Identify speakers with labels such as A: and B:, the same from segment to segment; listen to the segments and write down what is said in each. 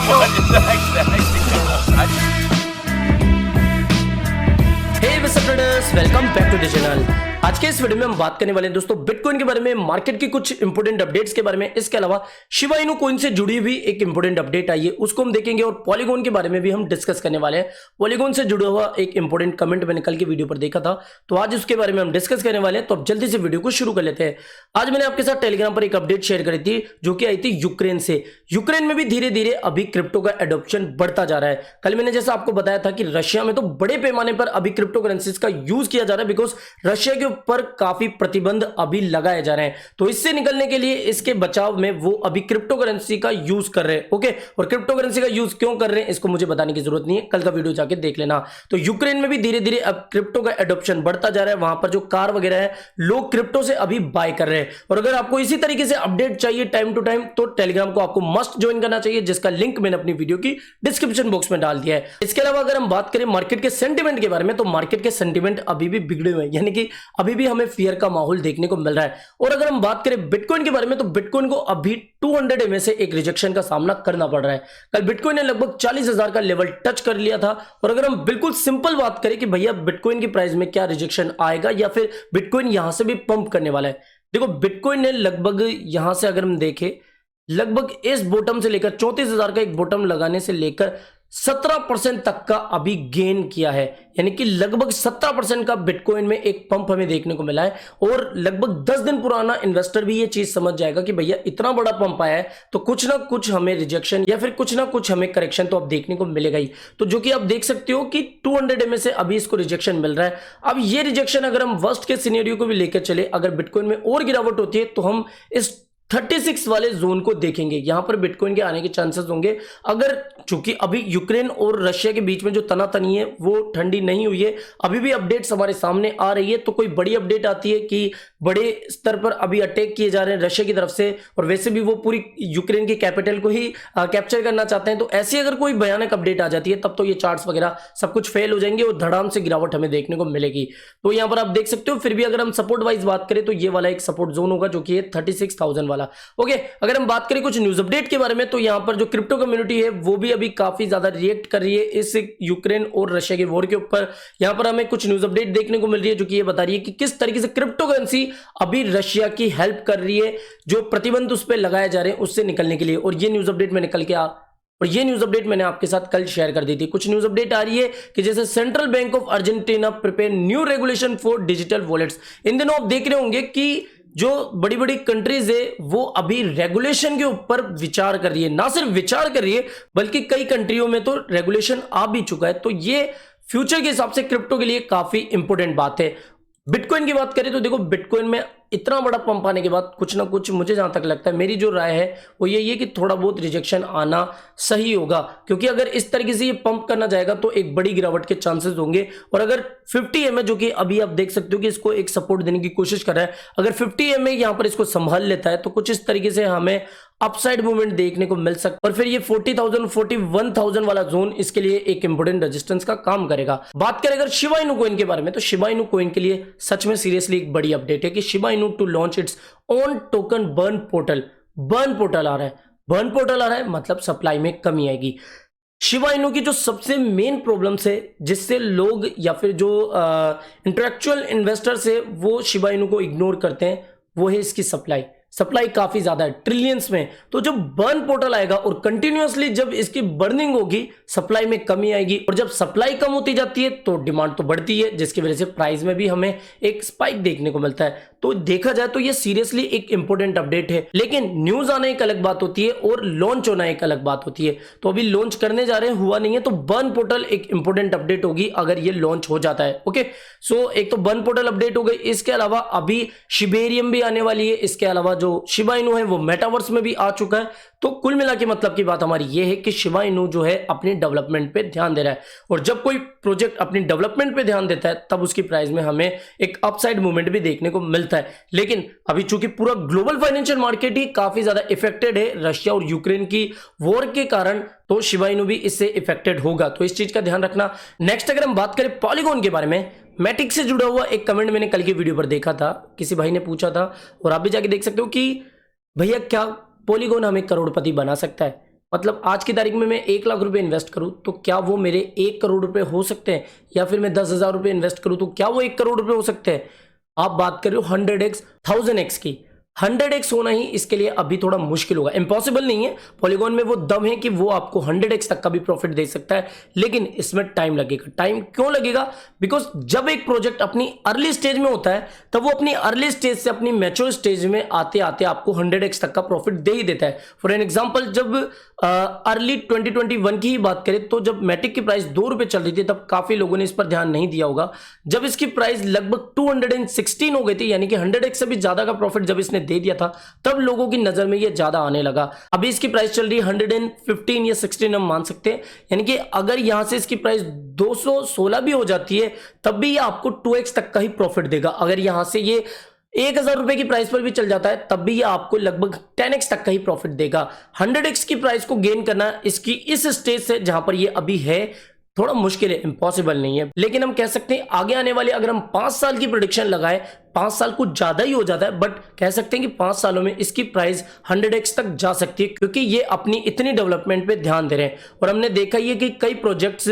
A: Hey mister traders, welcome back to the channel. आज के इस वीडियो में हम बात करने वाले हैं दोस्तों बिटकॉइन के बारे में, मार्केट की कुछ इंपोर्टेंट अपडेट्स के बारे में। इसके अलावा शिबा इनू कॉइन से जुड़ी हुई एक इंपोर्टेंट अपडेट आई है, उसको हम देखेंगे। और पॉलीगॉन के बारे में भी हम डिस्कस करने वाले हैं। पॉलीगॉन से जुड़ा हुआ एक इंपोर्टेंट कमेंट मैंने कल की वीडियो पर देखा था, तो आज उसके बारे में हम डिस्कस करने वाले हैं। तो अब जल्दी से वीडियो को शुरू कर लेते हैं। आज मैंने आपके साथ टेलीग्राम पर एक अपडेट शेयर करी थी, जो कि आई थी यूक्रेन से। यूक्रेन में भी धीरे धीरे अभी क्रिप्टो का एडॉप्शन बढ़ता जा रहा है। कल मैंने जैसा आपको बताया था कि रशिया में तो बड़े पैमाने पर अभी क्रिप्टो करेंसीज का यूज किया जा रहा है, बिकॉज रशिया के ऊपर काफी प्रतिबंध अभी लगाए जा रहे हैं। तो इससे निकलने के लिए, इसके बचाव में वो अभी क्रिप्टो करेंसी का यूज कर रहे हैं। ओके, और क्रिप्टो करेंसी का यूज क्यों कर रहे हैं इसको मुझे बताने की जरूरत नहीं है, कल का वीडियो जाके देख लेना। तो यूक्रेन में भी धीरे धीरे अब क्रिप्टो का एडॉप्शन बढ़ता जा रहा है। वहां पर जो कार वगैरह है, लोग क्रिप्टो से अभी बाय कर रहे हैं। और अगर आपको इसी तरीके से अपडेट चाहिए टाइम टू टाइम, तो टेलीग्राम को आपको मस्ट ज्वाइन करना चाहिए, जिसका लिंक मैंने अपनी वीडियो की डिस्क्रिप्शन बॉक्स में डाल दिया है। इसके अलावा अगर हम बात करें मार्केट के सेंटीमेंट के बारे में, तो मार्केट के सेंटीमेंट अभी भी बिगड़े हुए हैं, यानी कि अभी भी हमें फियर का माहौल देखने को मिल रहा है। और अगर हम बात करें बिटकॉइन के बारे में, तो बिटकॉइन को अभी 200 एमए से एक रिजेक्शन का सामना करना पड़ रहा है। कल बिटकॉइन ने लगभग 40,000 का लेवल टच कर लिया था। और अगर हम बिल्कुल सिंपल बात करें कि भैया बिटकॉइन की प्राइस में क्या रिजेक्शन आएगा, या फिर बिटकॉइन यहां से भी पंप करने वाला है। देखो, बिटकॉइन ने लगभग यहां से अगर हम देखें, लगभग इस बॉटम से लेकर 34,000 का एक बॉटम लगाने से लेकर 17% तक का अभी गेन किया है, यानी कि लगभग 17% का बिटकॉइन में एक पंप हमें देखने को मिला है। और लगभग 10 दिन पुराना इन्वेस्टर भी ये चीज समझ जाएगा कि भैया इतना बड़ा पंप आया है, तो कुछ ना कुछ हमें रिजेक्शन या फिर कुछ ना कुछ हमें करेक्शन तो अब देखने को मिलेगा ही। तो जो कि आप देख सकते हो कि 200 एमए से अभी इसको रिजेक्शन मिल रहा है। अब ये रिजेक्शन अगर हम वर्स्ट के सिनेरियो को भी लेकर चले, अगर बिटकॉइन में और गिरावट होती है, तो हम इस 36 वाले जोन को देखेंगे। यहां पर बिटकॉइन के आने के चांसेस होंगे। अगर चूंकि अभी यूक्रेन और रशिया के बीच में जो तनातनी है वो ठंडी नहीं हुई है, अभी भी अपडेट्स हमारे सामने आ रही है। तो कोई बड़ी अपडेट आती है कि बड़े स्तर पर अभी अटैक किए जा रहे हैं रशिया की तरफ से, और वैसे भी वो पूरी यूक्रेन की कैपिटल को ही कैप्चर करना चाहते हैं, तो ऐसी अगर कोई भयानक अपडेट आ जाती है, तब तो ये चार्ट्स वगैरह सब कुछ फेल हो जाएंगे और धड़ाम से गिरावट हमें देखने को मिलेगी। तो यहां पर आप देख सकते हो। फिर भी अगर हम सपोर्ट वाइज बात करें, तो ये वाला एक सपोर्ट जोन होगा, जो कि 36,000 वाला। ओके, अगर हम बात करें कुछ न्यूज अपडेट के बारे में, तो यहां पर जो क्रिप्टो कम्युनिटी है वो भी अभी काफी ज्यादा रिएक्ट कर रही है इस यूक्रेन और रशिया के वॉर के ऊपर। यहां पर हमें कुछ न्यूज अपडेट देखने को मिल रही है, जो कि ये बता रही है कि किस तरीके से क्रिप्टो करेंसी अभी रशिया की हेल्प कर रही है, जो प्रतिबंध उस पर लगाए जा रहे हैं उससे निकलने के लिए। और ये न्यूज अपडेट मैंने आपके साथ कल शेयर कर दी थी। कुछ न्यूज अपडेट आ रही है कि जैसे central bank of Argentina prepare new regulation for digital wallets. इन दिनों आप देख रहे होंगे कि जो बड़ी बड़ी कंट्रीज है वो अभी रेगुलेशन के ऊपर विचार कर रही है। ना सिर्फ विचार कर रही है, बल्कि कई कंट्रियों में तो रेगुलेशन आ भी चुका है। तो ये फ्यूचर के हिसाब से क्रिप्टो के लिए काफी इंपॉर्टेंट बात है। बिटकॉइन की बात करें तो देखो, बिटकॉइन में इतना बड़ा पंप आने के बाद कुछ ना कुछ, मुझे जहां तक लगता है, मेरी जो राय है वो यही है कि थोड़ा बहुत रिजेक्शन आना सही होगा। क्योंकि अगर इस तरीके से ये पंप करना जाएगा तो एक बड़ी गिरावट के चांसेस होंगे। और अगर 50 एमए, जो कि अभी आप देख सकते हो कि इसको एक सपोर्ट देने की कोशिश कर रहा है, अगर 50 एमए यहां पर इसको संभाल लेता है, तो कुछ इस तरीके से हमें अपसाइड मूवमेंट देखने को मिल सकता है। और फिर ये 40,000 41,000 वाला जोन इसके लिए एक इंपोर्टेंट रेजिस्टेंस का काम करेगा। बात करें अगर शिबा इनू कॉइन के बारे में, तो शिबा इनू कॉइन के लिए सच में सीरियसली एक बड़ी अपडेट है कि Shiba Inu to launch its own token burn portal आ रहा है। बर्न पोर्टल आ रहा है मतलब सप्लाई में कमी आएगी। शिबा इनू की जो सबसे मेन प्रॉब्लम्स है, जिससे लोग या फिर जो इंटेलेक्चुअल इन्वेस्टर्स है वो शिबा इनू को इग्नोर करते हैं, वो है इसकी सप्लाई काफी ज्यादा है, ट्रिलियंस में। तो जब बर्न पोर्टल आएगा और कंटिन्यूअसली जब इसकी बर्निंग होगी, सप्लाई में कमी आएगी। और जब सप्लाई कम होती जाती है तो डिमांड तो बढ़ती है, जिसकी वजह से प्राइस में भी हमें एक स्पाइक देखने को मिलता है। तो देखा जाए तो ये सीरियसली एक इंपॉर्टेंट अपडेट है। लेकिन न्यूज आना एक अलग बात होती है और लॉन्च होना एक अलग बात होती है। तो अभी लॉन्च करने जा रहे हैं, हुआ नहीं है, तो बर्न पोर्टल एक इंपॉर्टेंट अपडेट होगी अगर ये लॉन्च हो जाता है। ओके, सो एक तो बर्न पोर्टल अपडेट हो गई। इसके अलावा अभी शिबेरियम भी आने वाली है। इसके अलावा जो शिबा इनू है वो मेटावर्स में भी आ चुका है। तो कुल मिला के मतलब की बात हमारी ये है कि शिबा इनू जो है अपनी डेवलपमेंट पे ध्यान दे रहा है। और जब कोई प्रोजेक्ट अपनी डेवलपमेंट पे ध्यान देता है, तब उसकी प्राइस में हमें एक अपसाइड मूवमेंट भी देखने को मिलता है। लेकिन अभी चूंकि पूरा ग्लोबल फाइनेंशियल मार्केट ही काफी ज्यादा इफेक्टेड है रशिया और यूक्रेन की वॉर के कारण, तो शिबा इनू भी इससे इफेक्टेड होगा। तो इस चीज का ध्यान रखना। नेक्स्ट अगर हम बात करें पॉलीगॉन के बारे में, मैटिक से जुड़ा हुआ एक कमेंट मैंने कल की वीडियो पर देखा था, किसी भाई ने पूछा था और आप भी जाके देख सकते हो कि भैया क्या पॉलीगॉन हमें करोड़पति बना सकता है। मतलब आज की तारीख में मैं 1 लाख रुपए इन्वेस्ट करूं तो क्या वो मेरे 1 करोड़ रुपए हो सकते हैं, या फिर मैं 10,000 रुपए इन्वेस्ट करूं तो क्या वो 1 करोड़ रुपए हो सकते हैं। आप बात कर रहे हो 100x 1000x की। 100x होना ही इसके लिए अभी थोड़ा मुश्किल होगा, इम्पॉसिबल नहीं है। पॉलीगॉन में वो दम है कि वो आपको 100x तक का भी प्रॉफिट दे सकता है, लेकिन इसमें टाइम लगेगा। टाइम क्यों लगेगा? बिकॉज जब एक प्रोजेक्ट अपनी अर्ली स्टेज में होता है तब वो अपनी अर्ली स्टेज से अपनी मैच्योर स्टेज में आते आते आपको 100x तक का प्रॉफिट दे ही देता है। फॉर एन एग्जाम्पल, जब अर्ली 2021 की ही बात करें तो जब मैटिक की प्राइस 2 रुपए चल रही थी तब काफी लोगों ने इस पर ध्यान नहीं दिया होगा। जब इसकी प्राइस लगभग 216 हो गई थी, यानी कि 100x से भी ज्यादा का प्रॉफिट जब इसने दे दिया था, तब लोगों की नजर में ये ज्यादा आने लगा। अभी इसकी प्राइस चल रही है 115 या 16 हम मान सकते हैं, यानी कि अगर यहां से इसकी प्राइस 216 भी हो जाती है तब भी ये आपको 2x तक का ही प्रॉफिट देगा। अगर यहां से ये 1,000 रुपए की प्राइस पर भी चल जाता है तब भी ये आपको लगभग 10x तक का ही प्रॉफिट देगा। 100x की प्राइस को गेन करना इसकी इस स्टेज से जहां पर ये अभी है थोड़ा मुश्किल है, इम्पॉसिबल नहीं है। लेकिन हम कह सकते हैं आगे आने वाले, अगर हम 5 साल की प्रेडिक्शन लगाए, 5 साल कुछ ज्यादा ही हो जाता है, बट कह सकते हैं कि 5 सालों में इसकी प्राइस 100x तक जा सकती है, क्योंकि ये अपनी इतनी डेवलपमेंट पे ध्यान दे रहे हैं। और हमने देखा ही है कि कई प्रोजेक्ट्स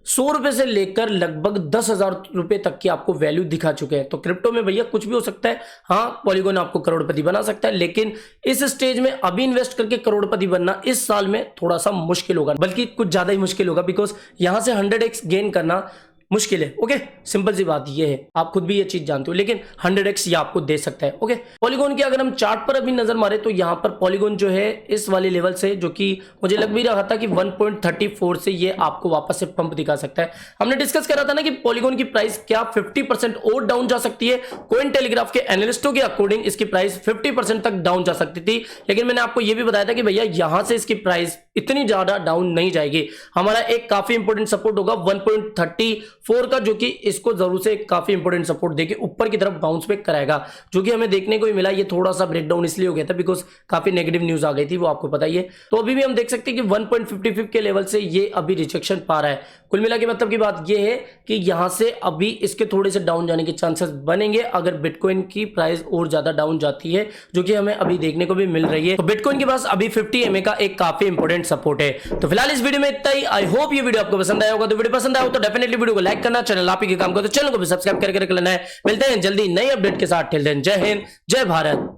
A: 100 रुपए से लेकर लगभग 10,000 रुपए तक की आपको वैल्यू दिखा चुके हैं। तो क्रिप्टो में भैया कुछ भी हो सकता है। हाँ, पॉलीगॉन आपको करोड़पति बना सकता है, लेकिन इस स्टेज में अभी इन्वेस्ट करके करोड़पति बनना इस साल में थोड़ा सा मुश्किल होगा, बल्कि कुछ ज्यादा ही मुश्किल होगा, बिकॉज यहां से 100x गेन करना मुश्किल है। ओके, सिंपल सी बात ये है, आप खुद भी ये चीज जानते हो, लेकिन 100x ये आपको दे सकता है। ओके, पॉलीगॉन की अगर हम चार्ट पर अभी नजर मारे तो यहाँ पर पॉलीगॉन जो है इस वाले लेवल से, जो कि मुझे लग भी रहा था कि 1.34 से ये आपको वापस से पंप दिखा सकता है। हमने डिस्कस करा था ना कि पॉलीगॉन की प्राइस क्या 50% और डाउन जा सकती है। कोइन टेलीग्राफ के एनालिस्टों के अकॉर्डिंग इसकी प्राइस 50% तक डाउन जा सकती थी, लेकिन मैंने आपको ये भी बताया था कि भैया यहां से इसकी प्राइस इतनी ज्यादा डाउन नहीं जाएगी। हमारा एक काफी इंपॉर्टेंट सपोर्ट होगा 1.34 का, जो कि इसको जरूर से काफी इंपॉर्टेंट सपोर्ट देके ऊपर की तरफ बाउंस बैक कराएगा, जो कि हमें देखने को ही मिला। ये थोड़ा सा ब्रेकडाउन इसलिए हो गया था बिकॉज काफी नेगेटिव न्यूज आ गई थी, वो आपको पता ही है। तो अभी भी हम देख सकते हैं कि 1.55 के लेवल से ये अभी रिजेक्शन पा रहा है। कुल मिला के मतलब की बात ये है कि यहां से अभी इसके थोड़े से डाउन जाने के चांसेस बनेंगे अगर बिटकॉइन की प्राइस और ज्यादा डाउन जाती है, जो कि हमें अभी देखने को भी मिल रही है। तो बिटकॉइन के पास अभी 50 MA का एक काफी इंपॉर्टेंट सपोर्ट है। तो फिलहाल इस वीडियो में इतना ही। आई होप ये वीडियो आपको पसंद आया होगा। तो वीडियो पसंद आया हो तो डेफिनेटली वीडियो को लाइक करना, चैनल आप ही के काम को तो चैनल को भी सब्सक्राइब करके रख लेना है। मिलते हैं जल्दी नई अपडेट के साथ। टिल देन जय हिंद, जय भारत।